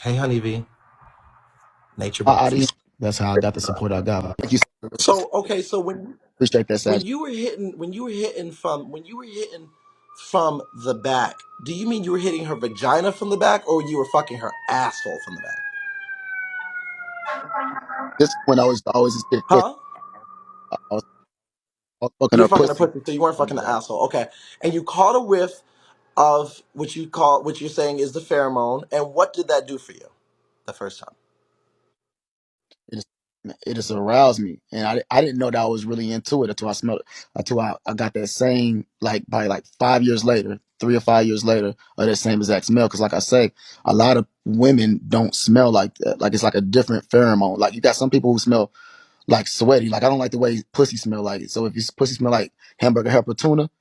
Hey, honeybee, nature My boy. audience. That's how I got the support I got. Thank you. So okay, so when Appreciate that, when Sag. you were hitting when you were hitting from the back, do you mean you were hitting her vagina from the back, or you were fucking her asshole from the back? This when I was always just get pussy. Huh? I was fucking You were her fucking a pussy pussy, so you weren't from the fucking the back. asshole. Okay, and you caught a whiff of what you're saying is the pheromone, and what did that do for you the first time? It just, it just aroused me, and I didn't know that I was really into it until I smelled it. Until I got that same like by like 5 years later, 3 or 5 years later, of that same exact smell. Because like I say, a lot of women don't smell like that. Like it's like a different pheromone. Like you got some people who smell like sweaty. Like I don't like the way pussy smell like it. So if your pussy smell like hamburger helper tuna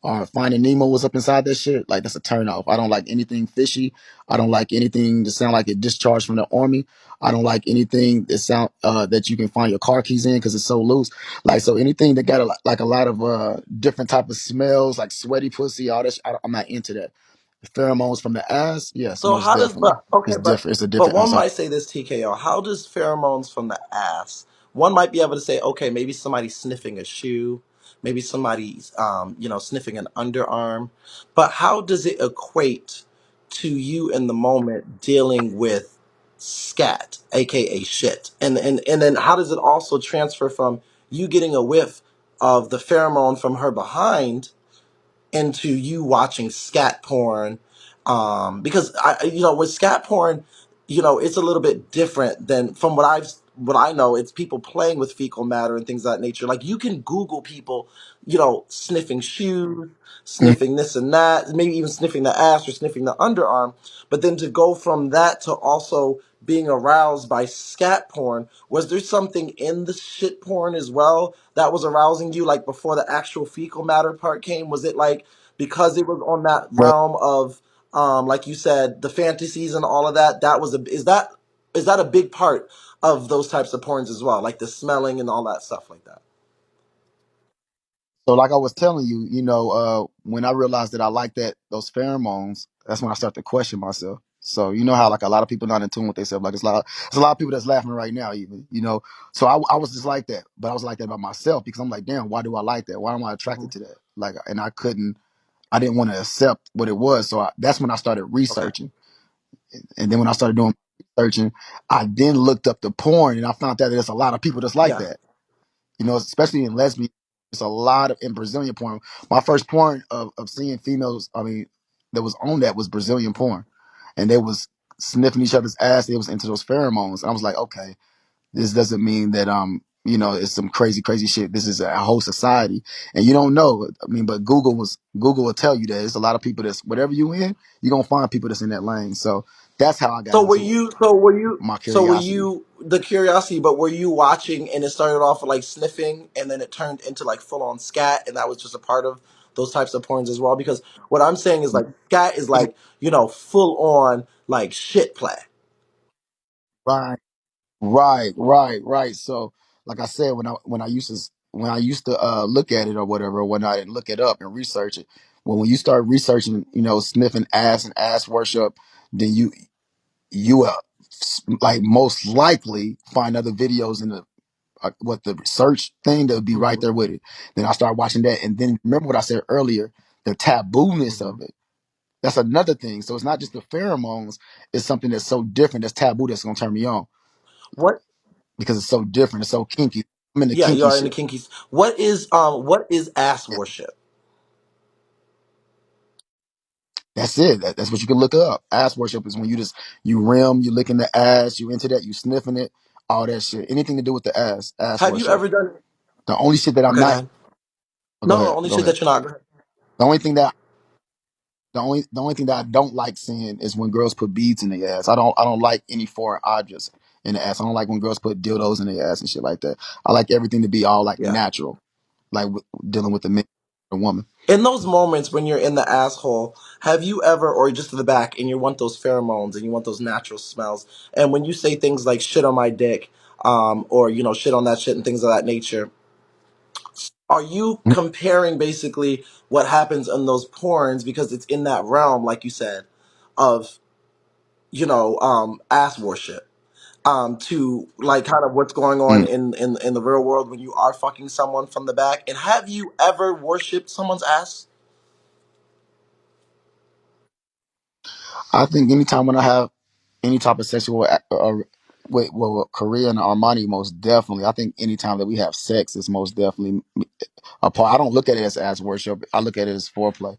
or Finding Nemo was up inside that shit, like that's a turn off. I don't like anything fishy. I don't like anything that sound like it discharged from the army. I don't like anything that sound that you can find your car keys in because it's so loose. Like so anything that got like a lot of different type of smells, like sweaty pussy, all that. I'm not into that. The pheromones from the ass, yes, So most how does definitely. but okay, It's different. It's a but different one outside. might say this, TKO. How does pheromones from the ass? One might be able to say, okay, maybe somebody's sniffing a shoe, maybe somebody's sniffing an underarm, but how does it equate to you in the moment dealing with scat, aka shit, and then how does it also transfer from you getting a whiff of the pheromone from her behind into you watching scat porn, because with scat porn, it's a little bit different than from what I know. It's people playing with fecal matter and things of that nature. Like you can Google people, sniffing shoes, Mhm. sniffing this and that, maybe even sniffing the ass or sniffing the underarm. But then to go from that to also being aroused by scat porn, was there something in the shit porn as well that was arousing you, like before the actual fecal matter part came? Was it like because it was on that But realm of, like you said, the fantasies and all of that? That was a is that a big part of those types of porns as well, like the smelling and all that stuff like that? so like I was telling you, when I realized that I like those pheromones, that's when I start to question myself. So you know how like a lot of people not in tune with themselves. Like it's a lot of people that's laughing right now, even. So I was just like that, but I was like that about myself because I'm like, damn, why do I like that? Why am I Hmm. attracted to that? Like, and I didn't want to accept what it was. So that's when I started Okay. researching, and then when I started doing researching, I then looked up the porn, and I found out that there's a lot of people that's like Yeah. that. Especially in lesbian. It's a lot of in Brazilian porn. My first porn of seeing females, I mean, that was on that was Brazilian porn, and they was sniffing each other's ass. They was into those pheromones. And I was like, okay, this doesn't mean that it's some crazy crazy shit. This is a whole society, and you don't know. I mean, but Google will tell you that it's a lot of people that's whatever you in, you are gonna find people that's in that lane. So that's how I got So were into it. you? So were you? My So were curiosity. you the curiosity? But were you watching and it started off with like sniffing, and then it turned into like full on scat, and that was just a part of those types of porns as well? Because what I'm saying is like scat is like full on like shit play. Right. Right. So, like I said, when I used to look at it or whatever, or when I didn't look it up and research it, when you start researching, sniffing ass and ass worship, then you like most likely find other videos in the what the research thing that would be right Hmm. there with it. Then I start watching that, and then remember what I said earlier, the taboo-ness Hmm. of it. That's another thing. So it's not just the pheromones; it's something that's so different, that's taboo, that's gonna turn me on What? because it's so different. It's so kinky. I'm into Yeah, you kinky are in the shit. kinkies. What is ass worship? That's it. That's what you can look up. Ass worship is when you licking the ass, you into that, you sniffing it, all that shit. Anything to do with the ass Have you worship. ever done? The only shit that I'm Okay, go not. ahead. Oh, go No, no, ahead. only Go shit ahead. that you're not. Go ahead. The only thing that the only thing that I don't like seeing is when girls put beads in their ass. I don't like any foreign objects in the ass. I don't like when girls put dildos in their ass and shit like that. I like everything to be all like Yeah. natural, like dealing with the man, the woman. In those moments when you're in the asshole, have you ever, or just in the back, and you want those pheromones and you want those natural smells, and when you say things like "shit on my dick," or shit on that shit and things of that nature, are you comparing basically what happens in those porns because it's in that realm, like you said, of ass worship, to like kind of what's going on Mm. in the real world when you are fucking someone from the back. And have you ever worshipped someone's ass? I think anytime when I have any type of sexual with well, Korea and Armani, most definitely. I think anytime that we have sex is most definitely a part. I don't look at it as worship. I look at it as foreplay.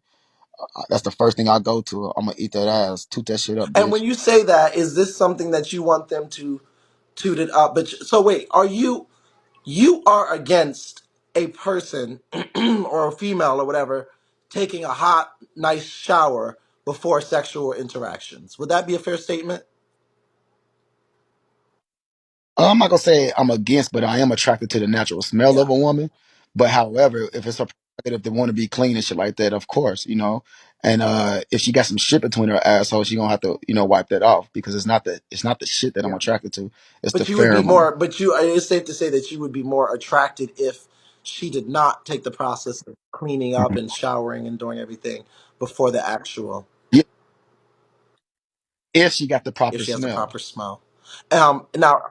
That's the first thing I go to. I'm gonna eat that ass, toot that shit up, And when bitch. you say that, is this something that you want them to toot it up? But so wait, you are against a person or a female or whatever taking a hot, nice shower before sexual interactions? Would that be a fair statement? I'm not gonna say I'm against, but I am attracted to the natural smell Yeah. of a woman. But however, if it's a if they want to be clean and shit like that, of course, And if she got some shit between her asshole, she gonna have to, wipe that off because it's not the shit that I'm Yeah. attracted to. It's the But you would be pheromone. more, but you, it's safe to say that you would be more attracted if she did not take the process of cleaning up Mhm. and showering and doing everything before the actual, Yeah, if she got the if proper she has the smell. proper smell. Now,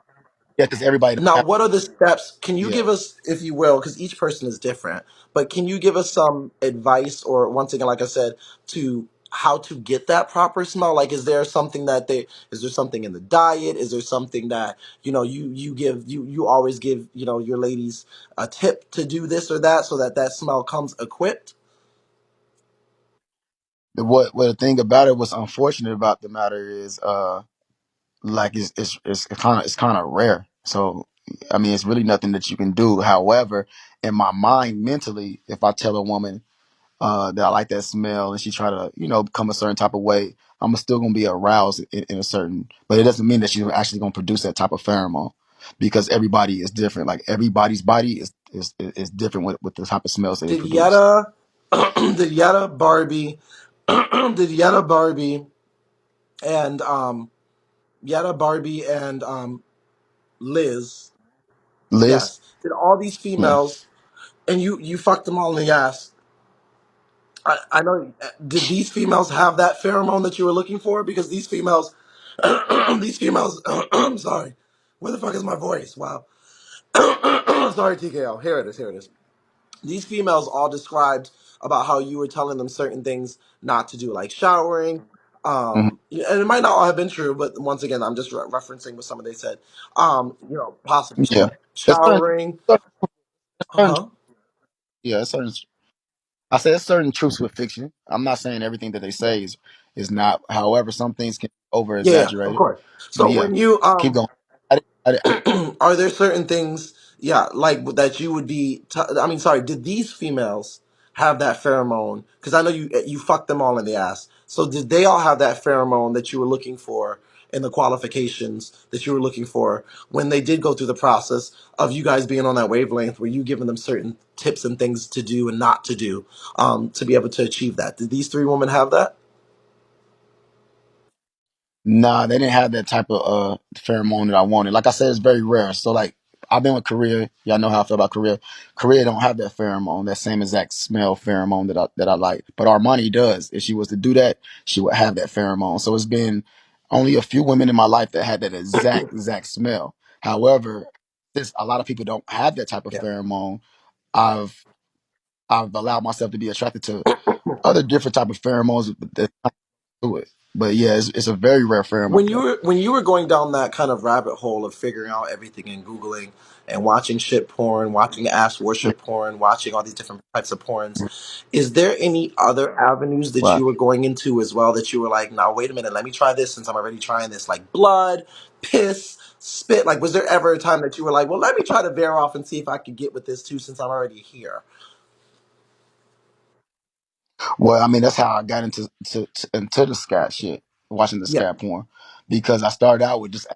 Yeah, because everybody don't Now, have. what are the steps? Can you Yeah. give us, if you will, because each person is different, but can you give us some advice, or once again, like I said, to how to get that proper smell? Like, is there something in the diet? Is there something that, you always give, your ladies a tip to do this or that so that that smell comes equipped? What the thing about it, what's unfortunate about the matter is, like it's kind of rare. So I mean, it's really nothing that you can do. However, in my mind, mentally, if I tell a woman that I like that smell and she try to come a certain type of way, I'm still gonna be aroused in a certain. But it doesn't mean that she's actually gonna produce that type of pheromone because everybody is different. Like everybody's body is different with the type of smells that they Did produce. Yetta, did Yetta Barbie, did and Yetta Barbie and Liz. Liz, Yes. Did all these yeah, females, and you fucked them all in the ass. I know. Did these females have that pheromone that you were looking for? Because these females, these females. I'm sorry. Where the fuck is my voice? Wow. Sorry, TKO. Here it is. Here it is. These females all described about how you were telling them certain things not to do, like showering. hmm And it might not all have been true, but once again, I'm just referencing what some of they said. Possibly yeah. It's showering. Uh certain, huh. yeah, it's certain. I say it's certain truths with fiction. I'm not saying everything that they Yeah. say is not. However, some things can be over Yeah, yeah, of exaggerated. course. But So yeah, when you keep going. I are there certain things, yeah, like that you would be? I mean, sorry. Did these females have that pheromone? Because I know you fucked them all in the ass. So did they all have that pheromone that you were looking for in the qualifications that you were looking for when they did go through the process of you guys being on that wavelength? Were you giving them certain tips and things to do and not to do, to be able to achieve that? Did these three women have that? Nah, they didn't have that type of pheromone that I wanted. Like I said, it's very rare. So like I've been with Korea. Y'all know how I feel about Korea. Korea don't have that pheromone, that same exact smell pheromone that I like. But Armani does. If she was to do that, she would have that pheromone. So it's been only a few women in my life that had that exact smell. However, since a lot of people don't have that type of Yeah. pheromone, I've I've allowed myself to be attracted to other different type of pheromones that do it. But yeah, it's a very rare pheromone When you though. were when you were going down that kind of rabbit hole of figuring out everything and googling and watching shit porn, watching ass worship porn, watching all these different types of porns, is there any other avenues that Right. you were going into as well that you were like, now wait a minute, let me try this since I'm already trying this, like blood, piss, spit? Like, was there ever a time that you were like, well, let me try to veer off and see if I could get with this too since I'm already here? Well, I mean, that's how I got into the scat shit, watching the Yeah. scat porn, because I started out with just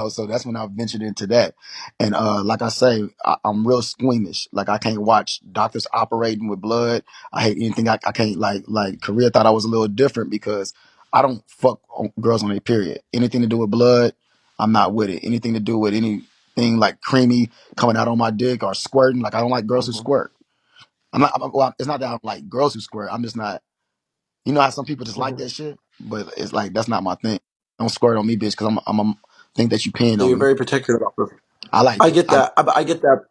so that's when I ventured into that. And like I say, I'm real squeamish. Like I can't watch doctors operating with blood. I hate anything. I can't like Korea thought I was a little different because I don't fuck girls on their period. Anything to do with blood, I'm not with it. Anything to do with anything like creamy coming out on my dick or squirting, like I don't like girls who Hmm. squirt. Well, it's not that I don't like girls who squirt. I'm just not. You know how some people just like Hmm. that shit. but it's like that's not my thing. Don't squirt on me, bitch, because I'm a think that you peeing So on you're me. very particular about this. I like I that. get that. I get that.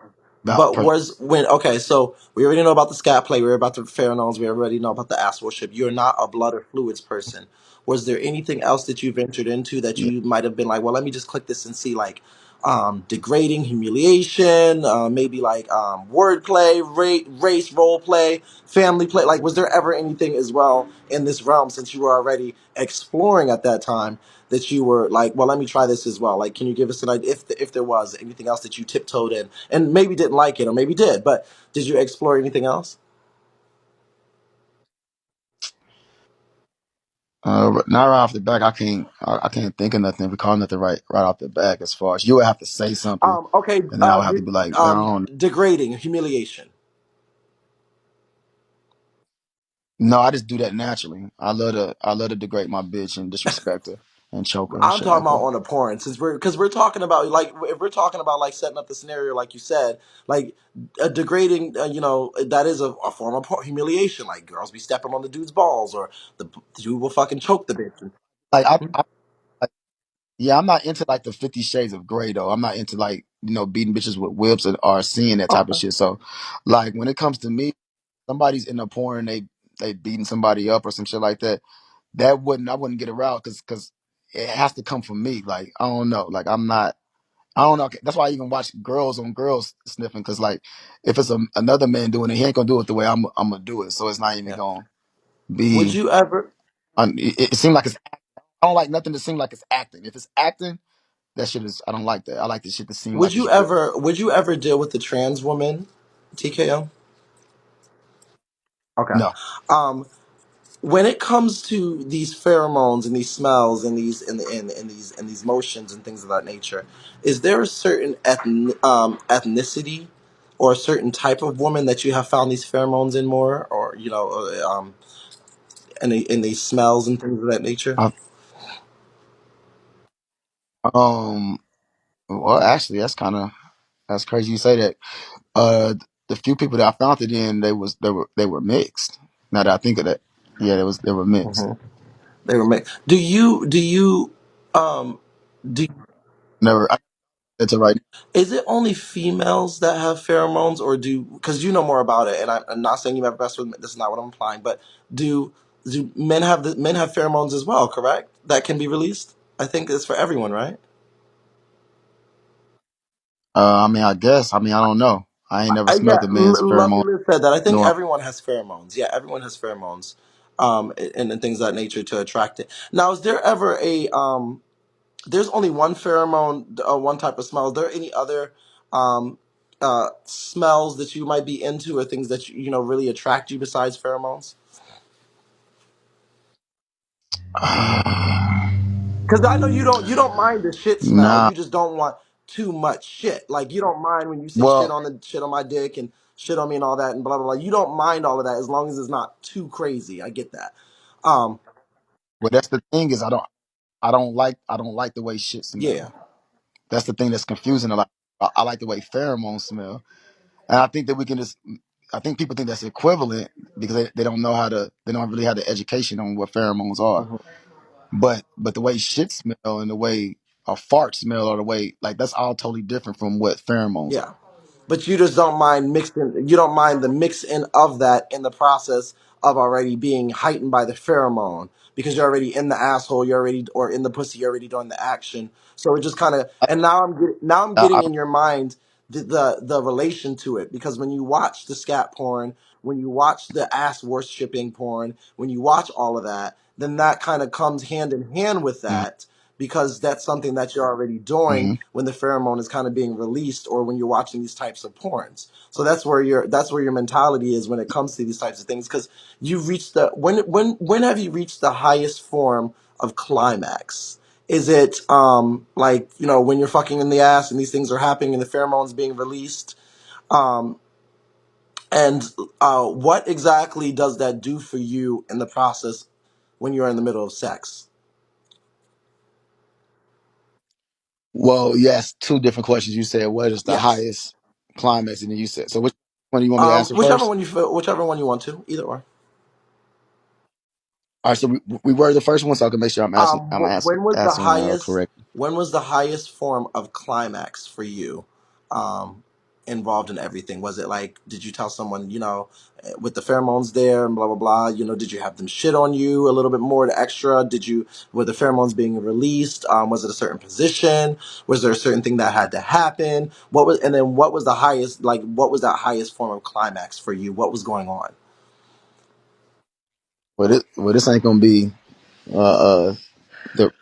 About But was when okay, so we already know about the scat play, we already about the pheromones, we already know about the ass worship. You're not a blood or fluids person. Was there anything else that you ventured into that yeah. you might have been like, well, let me just click this and see, like degrading, humiliation, maybe like wordplay, race, role play, family play? Like, was there ever anything as well in this realm, since you were already exploring at that time, that you were like, well, let me try this as well? Like, can you give us an idea if there was anything else that you tiptoed in and maybe didn't like it or maybe did, but did you explore anything else? Not right off the back. I can't think of nothing. Recall nothing right off the back. As far as you would have to say something, Okay, and then I would have to be like, man, I don't know. degrading, humiliation. No, I just do that naturally. I love to degrade my bitch and disrespect her and choke her and I'm shit talking like about that. on the porn, since we're talking about, like, if we're talking about like setting up the scenario like you said, like a degrading, that is a form of humiliation. Like girls be stepping on the dude's balls, or the dude will fucking choke the bitch. Like I yeah, I'm not into like the 50 Shades of Grey though. I'm not into like beating bitches with whips or seeing that type of Okay. shit. So, like when it comes to me, somebody's in the porn, they beating somebody up or some shit like that. I wouldn't get aroused because it has to come from me. Like I don't know. Like I don't know. That's why I even watch girls on girls sniffing because like if it's another man doing it, he ain't gonna do it the way I'm gonna do it. So it's not even Yeah. gonna Would be. you ever? It seems like it's. I don't like nothing to seem like it's acting. If it's acting, that shit is. I don't like that. I like the shit to seem Would like you it's real. ever? Would you ever deal with the trans woman, TKO? Okay. No. Um, when it comes to these pheromones and these smells and these motions and things of that nature, is there a certain ethnicity or a certain type of woman that you have found these pheromones in more, or in these smells and things of that nature? I, um. Well, actually, that's crazy you say that. Uh, the few people that I found it in, they were mixed. Now that I think of that, yeah, they were mixed. Hmm. They were made. Do you um do Never. It's a right. Is it only females that have pheromones, or because you know more about it, and I'm not saying you've ever messed with. This is not what I'm implying, but do do men have pheromones as well? Correct, that can be released. I think it's for everyone, right? I mean, I guess. I mean, I don't know. I ain't never Yeah, smelled a man's lovely pheromone. Liz said that. I think Nor everyone has pheromones. Yeah, everyone has pheromones, and things of that nature to attract it. Now, is there ever a there's only one pheromone, one type of smell. Is there any other um, smells that you might be into, or things that really attract you besides pheromones? Because I know you don't mind the shit smell. nah. You just don't want too much shit. Like you don't mind when you say Well, shit on my dick and shit on me and all that and blah blah blah. You don't mind all of that as long as it's not too crazy. I get that. Um, well, that's the thing is I don't like the way shit yeah. smell. That's the thing that's confusing a lot. I like the way pheromones smell, and I think that we can just. I think people think that's equivalent because they don't know they don't really have the education on what pheromones are. Mhm. But the way shit smell and the way a fart smell or the way like that's all totally different from what pheromones Yeah. are. But you just don't mind mixing. You don't mind the mix in of that in the process of already being heightened by the pheromone, because you're already in the asshole. You're already, or in the pussy. You're already doing the action. So it just kind of. And now I'm I getting don't, in your mind the relation to it, because when you watch the scat porn, when you watch the ass worshipping porn, when you watch all of that, then that kind of comes hand in hand with mm, that, because that's something that you're already doing mhm. when the pheromone is kind of being released, or when you're watching these types of porns. So that's where your mentality is when it comes to these types of things, because you've reached the when have you reached the highest form of climax? Is it like when you're fucking in the ass and these things are happening and the pheromones being released? Um, and what exactly does that do for you in the process when you're in the middle of sex? Well, yes, two different questions. You said what is the Yes. highest climax, and then you said so. Which one do you want me to answer Whichever first? one you feel, whichever one you want to, either or. All right, so we were the first one, so I can make sure I'm When was the answering highest? correct. When was the highest form of climax for you, um, involved in everything? Was it like, did you tell someone, with the pheromones there and blah blah blah? Did you have them shit on you a little bit more, the extra? Were the pheromones being released? Was it a certain position? Was there a certain thing that had to happen? And then what was the highest? Like, what was that highest form of climax for you? What was going on? This ain't gonna be uh, uh the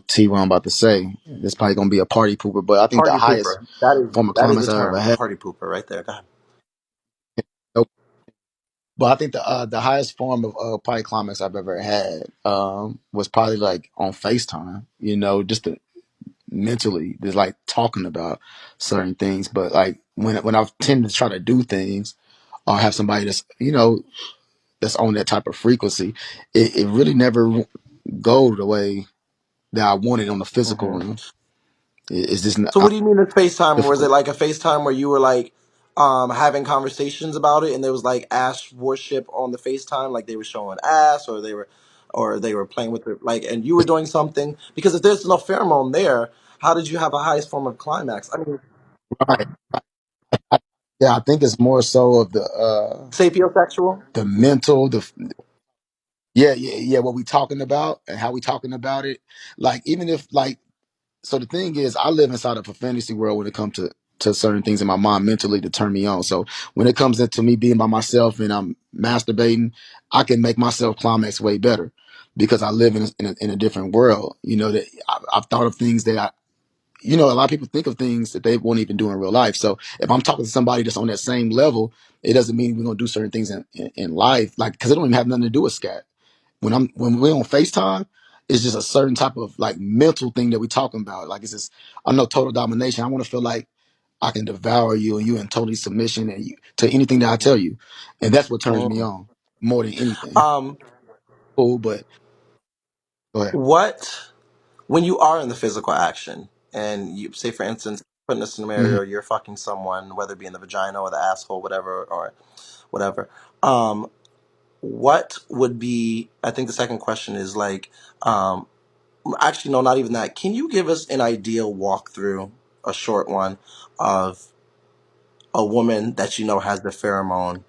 T what I'm about to say. This probably gonna be a party pooper, but I think the Party highest pooper. That is form of that is the climax I ever term. had. Party pooper, right there. Go ahead. Nope. But I think the highest form of party climax I've ever had was probably like on FaceTime. Just mentally, just like talking about certain things. But like when I tend to try to do things or have somebody that's on that type of frequency, it really never go the way that I wanted on the physical hmm realm. It's just So what do you mean a FaceTime? Was it difficult. like a FaceTime where you were like having conversations about it and there was like ass worship on the FaceTime, like they were showing ass or they were playing with it like and you were doing something? Because if there's no pheromone there, how did you have a highest form of climax? I mean, Right. Yeah, I think it's more so of sapiosexual? the mental, yeah, what we talking about and how we talking about it. Like even if like so the thing is I live inside of a fantasy world when it comes to certain things in my mind mentally to turn me on. So when it comes into me being by myself and I'm masturbating, I can make myself climax way better because I live in a different world. That I've thought of things that a lot of people think of things that they won't even do in real life. So if I'm talking to somebody that's on that same level, it doesn't mean we're gonna do certain things in life, like because it don't even have nothing to do with scat. When we're on FaceTime, it's just a certain type of like mental thing that we're talking about. Like it's just I know total domination. I want to feel like I can devour you and you in totally submission and you to anything that I tell you, and that's what turns me Mhm. on more than anything. Um, Cool, but go ahead. what when you are in the physical action and you say for instance put in a hmm scenario you're fucking someone whether it be in the vagina or the asshole whatever or whatever, um what would be, I think the second question is like, um actually no, not even that, can you give us an ideal walkthrough, a short one, of a woman that has the pheromone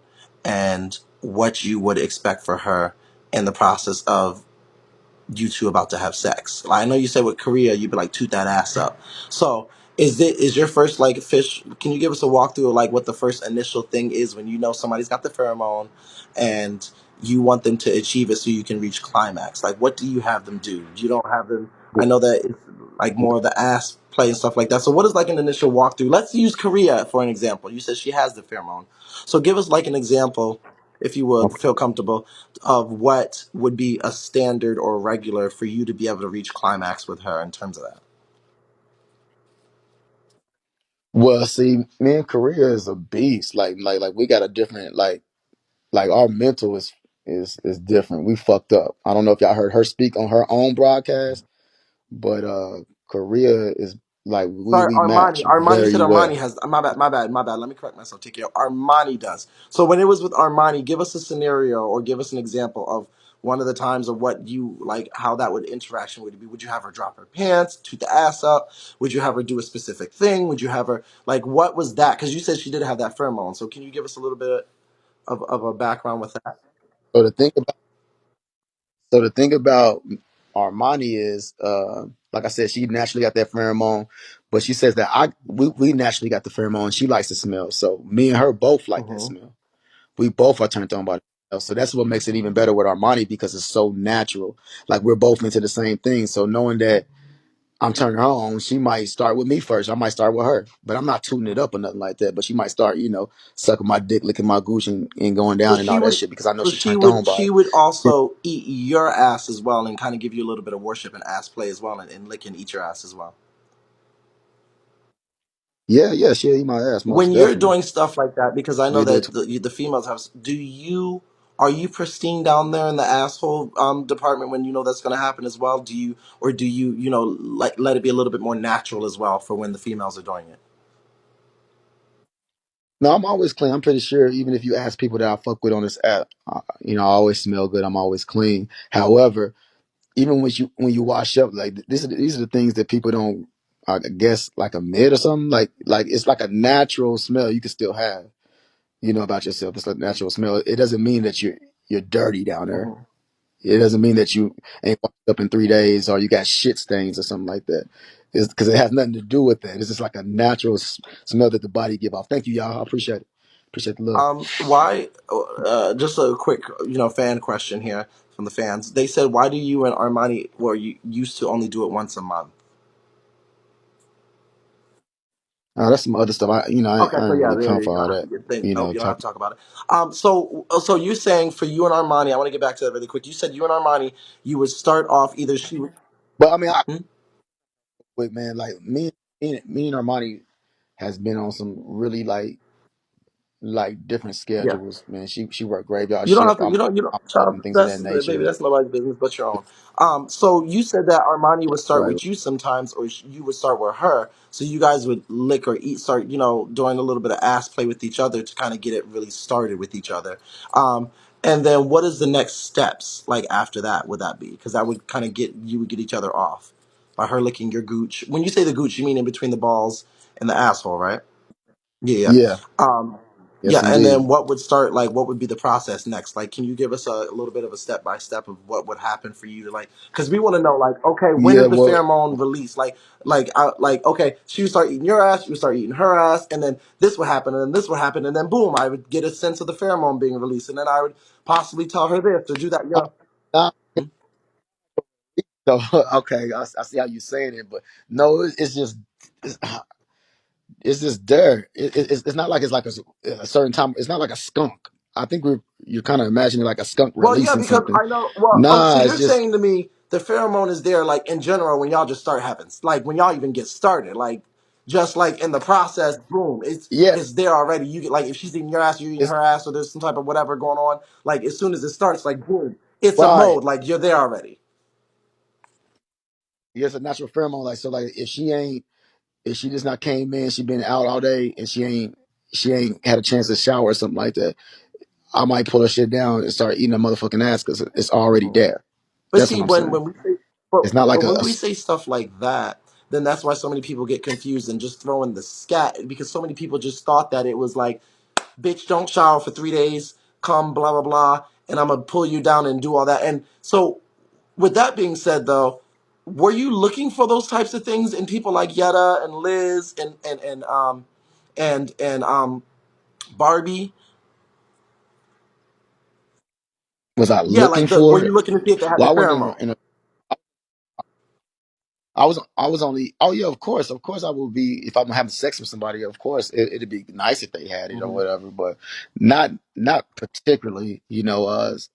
and what you would expect for her in the process of you two about to have sex? Like, I know you said with Korea you'd be like toot that ass up. So is your first like fish? Can you give us a walkthrough of like what the first initial thing is when somebody's got the pheromone and you want them to achieve it so you can reach climax? Like, what do you have them do? You don't have them. I know that it's like more of the ass play and stuff like that. So what is like an initial walkthrough? Let's use Korea for an example. You said she has the pheromone, so give us like an example, if you would Okay. feel comfortable, of what would be a standard or regular for you to be able to reach climax with her in terms of that. Well, see, me and Korea is a beast. Like we got a different like our mental is different. We fucked up. I don't know if y'all heard her speak on her own broadcast, but Korea is like we Sorry, we Armani. match Armani, you said very Armani well. has. My bad, my bad, my bad. Let me correct myself. TKO. Armani does. So when it was with Armani, give us a scenario or give us an example of one of the times of what you like, how that would interaction would be. Would you have her drop her pants, toot the ass up? Would you have her do a specific thing? Would you have her like what was that? Because you said she did have that pheromone. So can you give us a little bit of a background with that? So the thing about so the thing about Armani is like I said, she naturally got that pheromone, but she says that we naturally got the pheromone. She likes the smell, so me and her both like that hmm smell. We both are turned on by it. So that's what makes it even better with Armani because it's so natural. Like we're both into the same thing. So knowing that I'm turning her on, she might start with me first. I might start with her, but I'm not tooting it up or nothing like that. But she might start, sucking my dick, licking my gooch, and going So down and she all that would, shit because I know so she she turned on would, by she it. would also eat your ass as well, and kind of give you a little bit of worship and ass play as well, and lick and eat your ass as well. Yeah, she'll eat my ass most When you're definitely. doing stuff like that, because I know We do it. that the females have, are you pristine down there in the asshole department when you know that's going to happen as well? Do you like let it be a little bit more natural as well for when the females are doing it? No, I'm always clean. I'm pretty sure even if you ask people that I fuck with on this app, I always smell good. I'm always clean. However, even when you wash up, like these are the things that people don't, I guess, like admit or something. Like it's like a natural smell you can still have, about yourself. It's like a natural smell. It doesn't mean that you're dirty down there. Mhm. It doesn't mean that you ain't washed up in 3 days or you got shit stains or something like that. It's because it has nothing to do with that. It's just like a natural smell that the body give off. Thank you, y'all. I appreciate it. Appreciate the love. Why? Just a quick, fan question here from the fans. They said, "Why do you and Armani, where you used to only do it once a month?" That's some other stuff. Okay, I so ain't yeah, really there come you for all don't have to that. get things. You Nope, know, you don't have talk. to talk about it. So you're saying for you and Armani, I want to get back to that really quick. You said you and Armani, you would start off either she would. But I mean, Hmm? wait, man, like me and Armani has been on some really like different Yeah. schedules, man. She worked graveyard You don't have shift. to. You don't. I'm up Child, and things of that's that baby. nature. That's nobody's business but your own. So you said that Armani would start Right. with you sometimes, or you would start with her. So you guys would lick or eat, start, doing a little bit of ass play with each other to kind of get it really started with each other. And then what is the next steps like after that? Would that be because that would kind of get you would get each other off by her licking your gooch. When you say the gooch, you mean in between the balls and the asshole, right? Yeah, yeah. Yeah. Um, Yes, yeah, and then indeed. what would start like what would be the process next? Like, can you give us a little bit of a step by step of what would happen for you to like? Because we want to know, like, okay, when Yeah. is the Well. pheromone release? Like, okay, she would start eating your ass, you would start eating her ass, and then this would happen, and then this would happen, and then boom, I would get a sense of the pheromone being released, and then I would possibly tell her this or do that. Nah, Hmm? so okay, I see how you're saying it, but no, it's, it's just there. It's not like it's like a certain time. It's not like a skunk. I think you're kind of imagining like a skunk Well, yeah, releasing because something. I know. Well, so Nah, it's you're just saying to me the pheromone is there, like in general, when y'all just start having, like when y'all even get started, like just like in the process, boom, yeah. it's there already. You get like if she's eating your ass, you're eating It's her ass, or there's some type of whatever going on. Like as soon as it starts, like boom, it's a right. mode. Like you're there already. Yeah, it's a natural pheromone. Like so, like if she just not came in, she been out all day, and she ain't had a chance to shower or something like that. I might pull her shit down and start eating her motherfucking ass because it's already Mhm. there. But That's see, what I'm when saying. when we say, but, It's not like but a, when we say stuff like that, then that's why so many people get confused and just throw in the scat because so many people just thought that it was like bitch, don't shower for 3 days, come, blah, blah, blah, and I'm gonna pull you down and do all that. And so, with that being said, though, were you looking for those types of things in people like Yetta and Liz and Barbie? was I Yeah, looking like were for you it? looking to see if they had Well, the I wasn't pheromone? in a I was only. Oh yeah, of course, I will be if I'm having sex with somebody. Of course, it'd be nice if they had it or Hmm. whatever, but not particularly.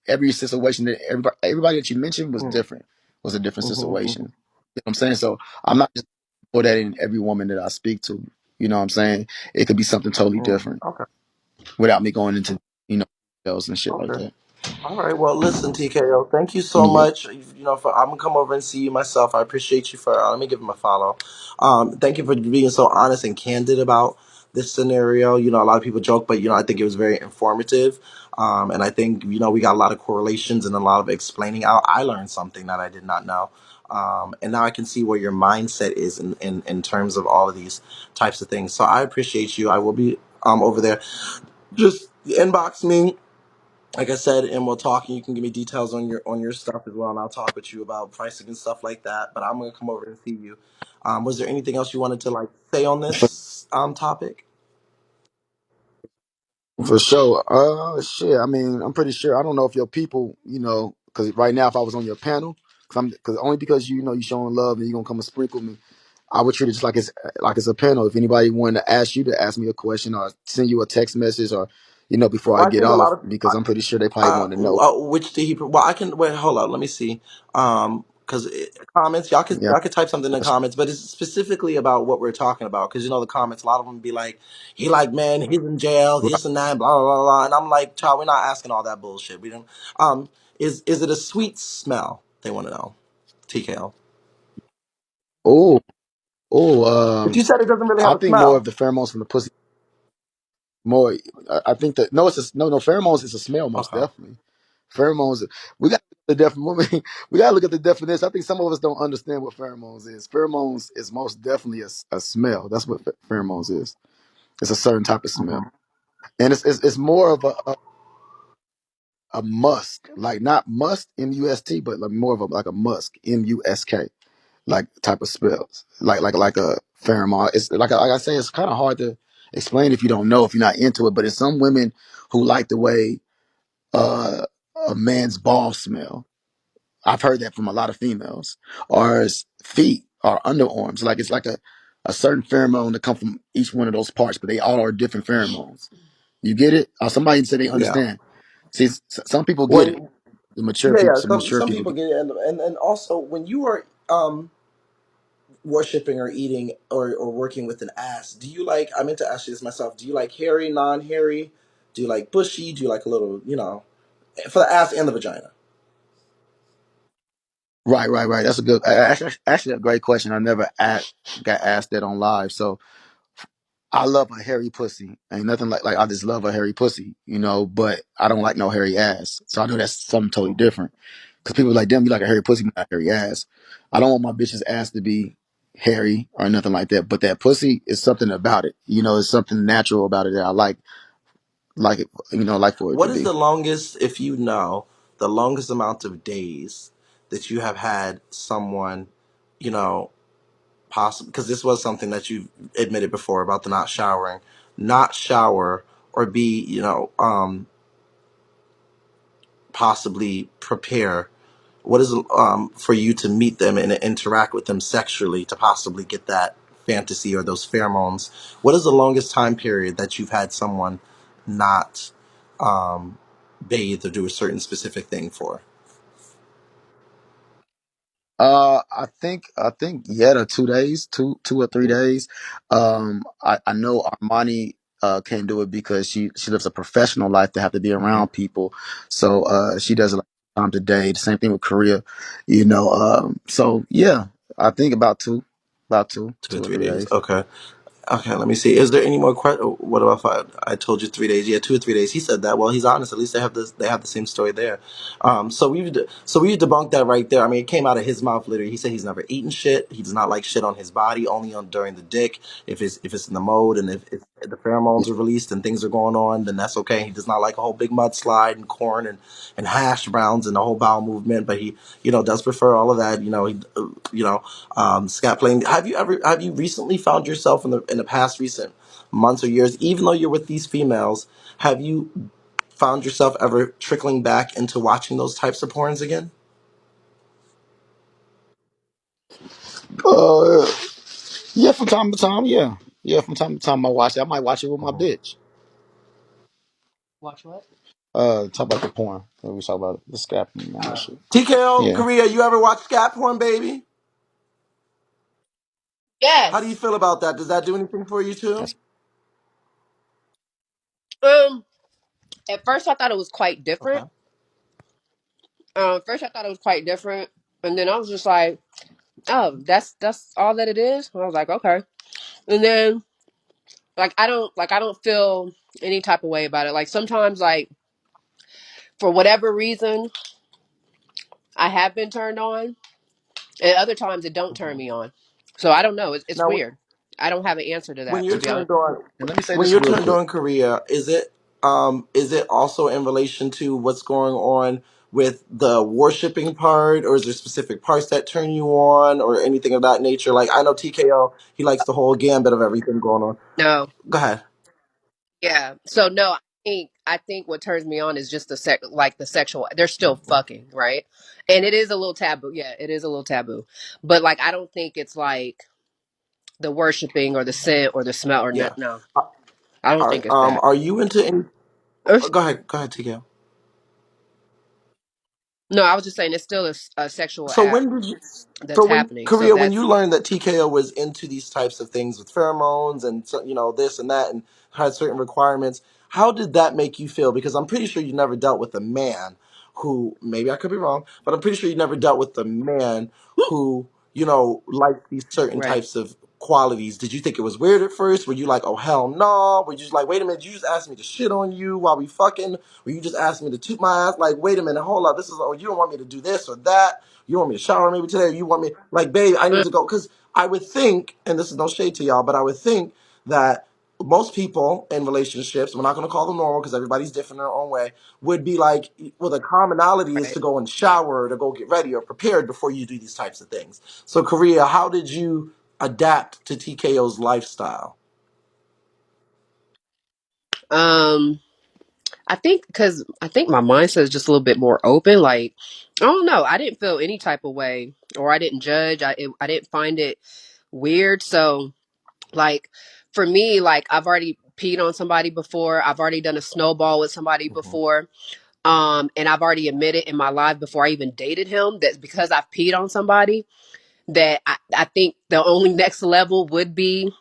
Every situation that everybody that you mentioned was Hmm. different. Was a different Hmm. situation. Hmm. You know what I'm saying? So I'm not just for that in every woman that I speak to. You know what I'm saying? It could be something totally different Okay. without me going into you know details and shit like Okay. that. All right. Well, listen, TKO. Thank you so Yeah, much. For I'm gonna come over and see you myself. I appreciate you for. Let me give him a follow. Thank you for being so honest and candid about this scenario. A lot of people joke, but I think it was very informative. And I think we got a lot of correlations and a lot of explaining out. I learned something that I did not know. And now I can see where your mindset is in terms of all of these types of things. So I appreciate you. I will be over there. Just inbox me like I said, and we'll talk, and you can give me details on your stuff as well, and I'll talk with you about pricing and stuff like that. But I'm gonna come over and see you. Was there anything else you wanted to like say on for, this topic? for sure. Shit. I mean, I'm pretty sure. I don't know if your people, because right now, if I was on your panel, because only because you showing love and you gonna come and sprinkle me, I would treat it just like it's a panel. If anybody wanted to ask you to ask me a question or send you a text message or before I Well, I get think a lot off, of because I'm pretty sure they probably want to know. which did he? Well, I can wait. Hold on, let me see. Because comments, Yeah. y'all could type something in the comments, but it's specifically about what we're talking about. Because the comments, a lot of them be like, he like man, he's in jail, Right. this and that, blah blah blah, blah. And I'm like, child, we're not asking all that bullshit. We don't. Is it a sweet smell? They want to know. TKO. Oh, oh. But you said it doesn't really have I a think more of smell. the pheromones from the pussy. more. I think that no, no pheromones is a smell, most Okay. definitely. Pheromones. We got the definition. We got to look at the definition. I think some of us don't understand what pheromones is. Pheromones is most definitely a smell. That's what pheromones is. It's a certain type of smell, Hmm. and it's more of a musk, like not musk MUST, but like more of a like a musk MUSK, like type of spells, like a pheromone. It's like I say, it's kind of hard to explain if you don't know, if you're not into it. But it's some women who like the way uh, a man's ball smell. I've heard that from a lot of females, or his feet or underarms. Like it's like a certain pheromone that come from each one of those parts, but they all are different pheromones. You get it? Or somebody said they Yeah. understand. See, some people get it. When The mature yeah, people, yeah. some mature Some people people get. get it, and also when you are worshiping or eating or working with an ass, do you like? I meant to ask you this myself. Do you like hairy, non-hairy? Do you like bushy? Do you like a little, for the ass and the vagina? Right, right, right. That's a good, actually a great question. I never got asked that on live. So I love a hairy pussy. Ain't nothing like I just love a hairy pussy, But I don't like no hairy ass. So I know that's something totally different. Because people are like, damn, you like a hairy pussy, but not a hairy ass. I don't want my bitch's ass to be hairy or nothing like that. But that pussy is something about it. It's something natural about it that I like it, like for it to What is be. the longest, if you know, the longest amount of days that you have had someone, you know, possible? Because this was something that you admitted before about the not showering, not shower or be, possibly prepare. What is for you to meet them and interact with them sexually to possibly get that fantasy or those pheromones? What is the longest time period that you've had someone not um, bathe or do a certain specific thing for? I think yeah, the 2 days, 2 or 3 days. I know Armani can't do it because she lives a professional life to have to be Hmm. around people, so she does it like times a day. The same thing with Korea, So yeah, I think about two, Two or two or three three days. days. Okay. Okay, let me see. Is there any more questions? What about if I told you 3 days? Yeah, 2 or 3 days. He said that. Well, he's honest. At least they have this. They have the same story there. So we debunked that right there. I mean, it came out of his mouth literally. He said he's never eaten shit. He does not like shit on his body. Only on during the dick. If it's in the mode and if the pheromones are released and things are going on, then that's okay. He does not like a whole big mudslide and corn and hash browns and the whole bowel movement. But he does prefer all of that. Scat playing. Have you recently found yourself in the past recent months or years, even though you're with these females, have you found yourself ever trickling back into watching those types of porns again? Uh, yeah, from time to time, yeah, yeah, from time to time I watch it. I might watch it with my Mhm. bitch. Talk about the porn. We talk about the scap and that shit. TKO Yeah. Korea, you ever watch scat porn, baby? How do you Yes. feel about that? Does that do anything for you too? That's Um. At first, I thought it was quite different. Okay. First, I thought it was quite different, and then I was just like, "Oh, that's all that it is." And I was like, "Okay." And then, I don't feel any type of way about it. Like sometimes, like for whatever reason, I have been turned on, and other times it don't turn Mhm. me on. So I don't know. It's Now, weird. I don't have an answer to when that, you're to be honest. turned on, and let me say when this you're real turned quick. on Korea, is it also in relation to what's going on with the worshiping part, or is there specific parts that turn you on, or anything of that nature? Like I know TKO, he likes the whole gambit of everything going on. No. Go ahead. Yeah. So no, I think what turns me on is just the sexual. They're still fucking, right? And it is a little taboo. Yeah, it is a little taboo. But like I don't think it's like the worshiping or the scent or the smell or Yeah. no. Uh, I don't Are think it's that. are you into any? It's- Go ahead, TKO. No, I was just saying it's still a sexual So act when did you? that's So when happening. So Korea, when that's you learned that TKO was into these types of things with pheromones and so, this and that and had certain requirements, how did that make you feel? Because I'm pretty sure you never dealt with a man who, maybe I could be wrong, but I'm pretty sure you never dealt with a man who liked these certain right. types of qualities, did you think it was weird at first? Were you like, oh hell no? Were you just like, wait a minute, you just asked me to shit on you while we fucking? Or you just asked me to toot my ass? Like, wait a minute, hold up, this is, oh, you don't want me to do this or that? You want me to shower maybe today? Or you want me, like, babe, I need Mm, to go. Because I would think, and this is no shade to y'all, but I would think that most people in relationships, we're not going to call them normal because everybody's different in their own way, would be like, well, the commonality is right. to go and shower, to go get ready or prepared before you do these types of things. So, Korea, how did you adapt to TKO's lifestyle? Um, I think because I think my mindset is just a little bit more open. Like, I don't know. I didn't feel any type of way, or I didn't judge. I didn't find it weird. So, like, for me, like I've already peed on somebody before. I've already done a snowball with somebody Mm-hmm. before. And I've already admitted in my life before I even dated him that because I've peed on somebody, that I think the only next level would be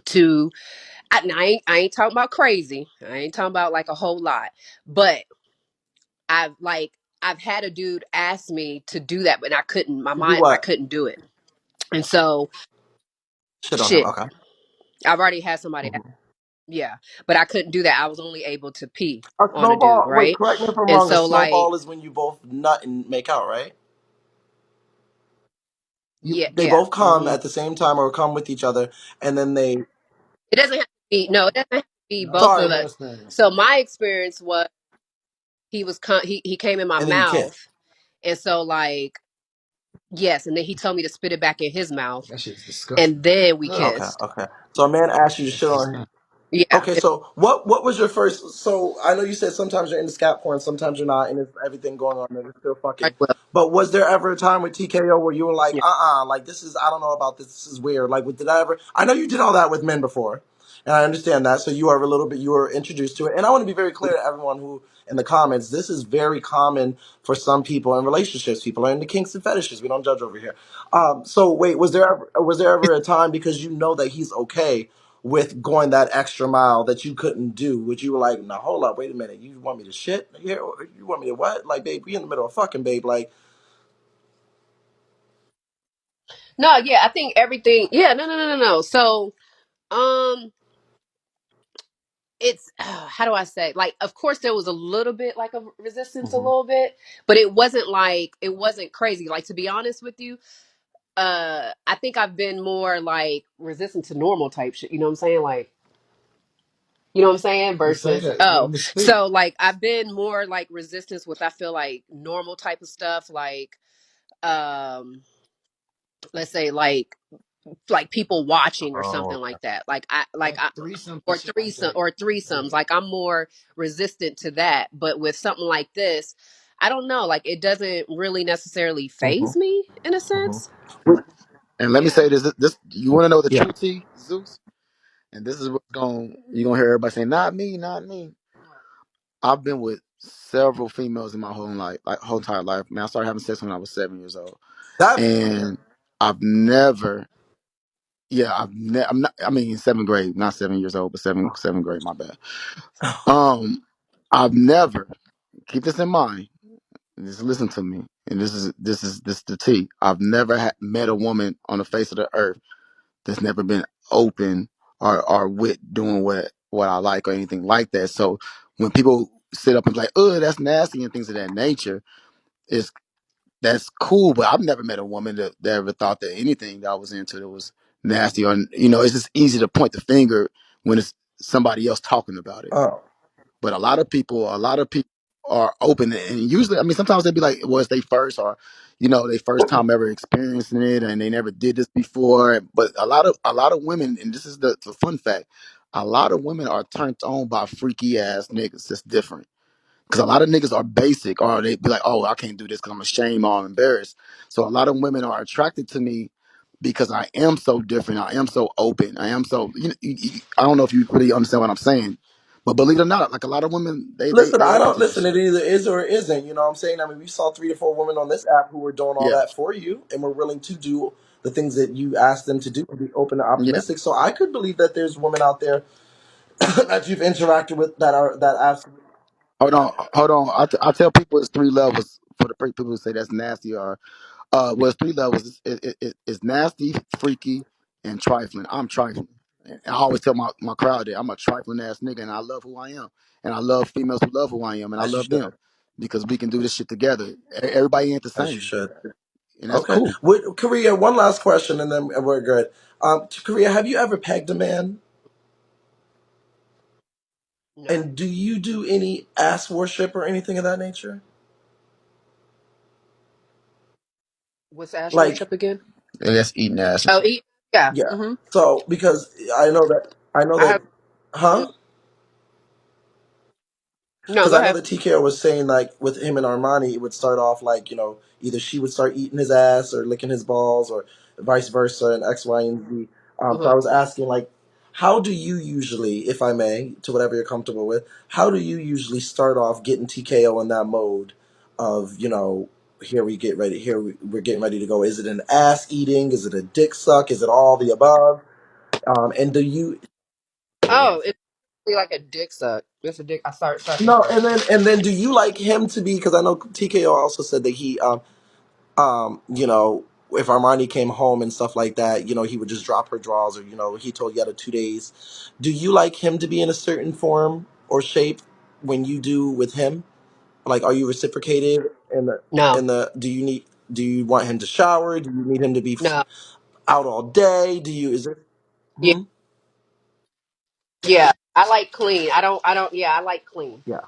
to I ain't talking about crazy. I ain't talking about like a whole lot. But I've like I've had a dude ask me to do that, but I couldn't. My To do mind, I what? couldn't do it. And so Shit on him. shit, Okay. I've already had somebody. Mm-hmm. Yeah, but I couldn't do that. I was only able to pee A on a dude, snowball. Wait, right? correct me if I'm And wrong. A so like snowball is when you both nut and make out, right? yeah, They yeah. both come Hmm. at the same time or come with each other, and then they. It doesn't have to be no. It doesn't have to be No, both it's Sorry, of the us. best thing. So my experience was he came in my and then you kiss. mouth, and so like yes, and then he told me to spit it back in his mouth, That shit's disgusting. and then we Ugh, Okay, kissed. okay. So a man asked you to that's shit on him. disgusting. Yeah, Okay, so what was your first? So I know you said sometimes you're into scat porn, sometimes you're not, and it's everything going on, and it's still right. fucking. Well, But was there ever a time with TKO where you were like, yeah. like this is, I don't know about this, this is weird. Like, did I ever? I know you did all that with men before, and I understand that. So you are a little bit, you were introduced to it, and I want to be very clear to everyone who in the comments, this is very common for some people in relationships. People are into kinks and fetishes. We don't judge over here. So wait, was there ever a time because you know that he's okay with going that extra mile that you couldn't do? Would you were like, now hold up, wait a minute, you want me to shit here? You want me to what? Like, babe, we in the middle of fucking, babe. Like, No, yeah, I think everything. Yeah, no, no, no, no, no. So, um, it's how do I say? Like, of course, there was a little bit like of resistance, a hmm little bit, but it wasn't like it wasn't crazy. Like to be honest with you, I think I've been more like resistant to normal type shit. You know what I'm saying? Like, you know what I'm saying? Just say Versus, that. Let oh, me speak. so like I've been more like resistance with I feel like normal type of stuff, um, let's say like people watching or Oh, something okay. like that. Like I Threesomes and or shit like that. Yeah. threesomes. Like I'm more resistant to that. But with something like this, I don't know. Like it doesn't really necessarily hmm phase me in a hmm sense. And let me Yeah. say this: this you want to know the Yeah. truth, T, Zeus? And this is what's going. You're gonna hear everybody say, "Not me, not me." I've been with several females in my whole life, like whole entire life. Man, I started having sex when I was 7 years old, That. and I've never. Yeah, I'm not. I mean, seventh grade, not 7 years old, but seventh grade. My bad. Um, I've never. Keep this in mind. Just listen to me. And this is the T. I've never met a woman on the face of the earth that's never been open or with doing what I like or anything like that. So when people sit up and be like, "Oh, that's nasty" and things of that nature, it's that's cool. But I've never met a woman that ever thought that anything that I was into that was nasty. Or it's just easy to point the finger when it's somebody else talking about it. Oh. But a lot of people are open, and usually, I mean, sometimes they'd be like, "Well, it's they first, or they first time ever experiencing it, and they never did this before." But a lot of women, and this is the fun fact, a lot of women are turned on by freaky ass niggas. That's different. Because a lot of niggas are basic, or they be like, "Oh, I can't do this because I'm ashamed or I'm embarrassed." So a lot of women are attracted to me because I am so different. I am so open. I am so. I don't know if you really understand what I'm saying, but believe it or not, like a lot of women, they they Listen, they I are don't into that listen. It shit. either is or it isn't. You know what I'm saying? I mean, we saw 3 to 4 women on this app who were doing all Yeah, that for you and were willing to do the things that you asked them to do and be open and yeah. optimistic. So I could believe that there's women out there that you've interacted with that absolutely. Hold on, hold on. I tell people it's three levels for the people who say that's nasty or well, it's three levels. It's nasty, freaky, and trifling. I'm trifling. And I always tell my crowd that I'm a trifling ass nigga, and I love who I am, and I love females who love who I am, and I As you love them should. because we can do this shit together. Everybody ain't the As you same, should. and that's Okay. cool. With Korea, one last question, and then we're good. Korea, have you ever pegged a man? No. And do you do any ass worship or anything of that nature? What's ash Like, worship again? Yeah, that's eating ass and Oh, shit. eat. Yeah. yeah. Mm-hmm. So because I know I that, have. huh? Mm, no, Because go I know ahead. that TKO was saying like with him and Armani, it would start off like either she would start eating his ass or licking his balls or vice versa and X, Y, and Z. So Mm-hmm. I was asking like, how do you usually, if I may, to whatever you're comfortable with, how do you usually start off getting TKO in that mode of here we get ready, we're getting ready to go. Is it an ass eating? Is it a dick suck? Is it all the above? And do you Oh, it's like a dick suck. It's a dick. I start sucking no? first. And then do you like him to be? Because I know TKO also said that he if Armani came home and stuff like that, he would just drop her drawers or, he told you out of 2 days. Do you like him to be in a certain form or shape when you do with him? Like, are you reciprocated No. in the, do you want him to shower? Do you need him to be No. out all day? Is it, Yeah. hmm? Yeah. I like clean. I don't. Yeah. I like clean. Yeah.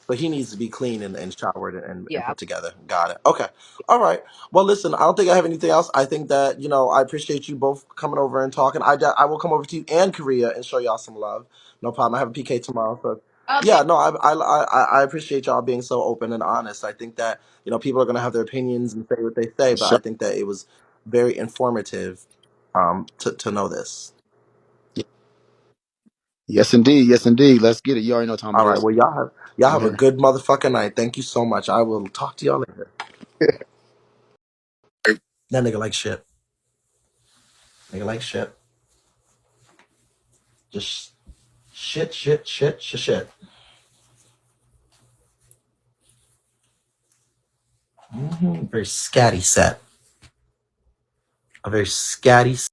So he needs to be clean and showered and Yeah. put together. Got it. Okay. All right. Well, listen, I don't think I have anything else. I think that, I appreciate you both coming over and talking. I will come over to you and Korea and show y'all some love. No problem. I have a PK tomorrow. So, Okay. yeah, no, I appreciate y'all being so open and honest. I think that, people are going to have their opinions and say what they say, For but I sure. think that it was very informative to know this. Yes, indeed. Yes, indeed. Let's get it. You already know what time it All right. is. Well, y'all I'm have a here. good motherfucking night. Thank you so much. I will talk to y'all later. That nigga like shit. Nigga like shit. Just shit, shit, shit, shit, shit. Very scatty set. A very scatty.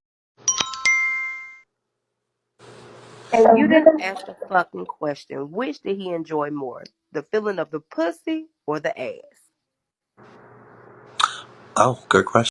And you didn't ask the fucking question. Which did he enjoy more? The feeling of the pussy or the ass? Oh, good question.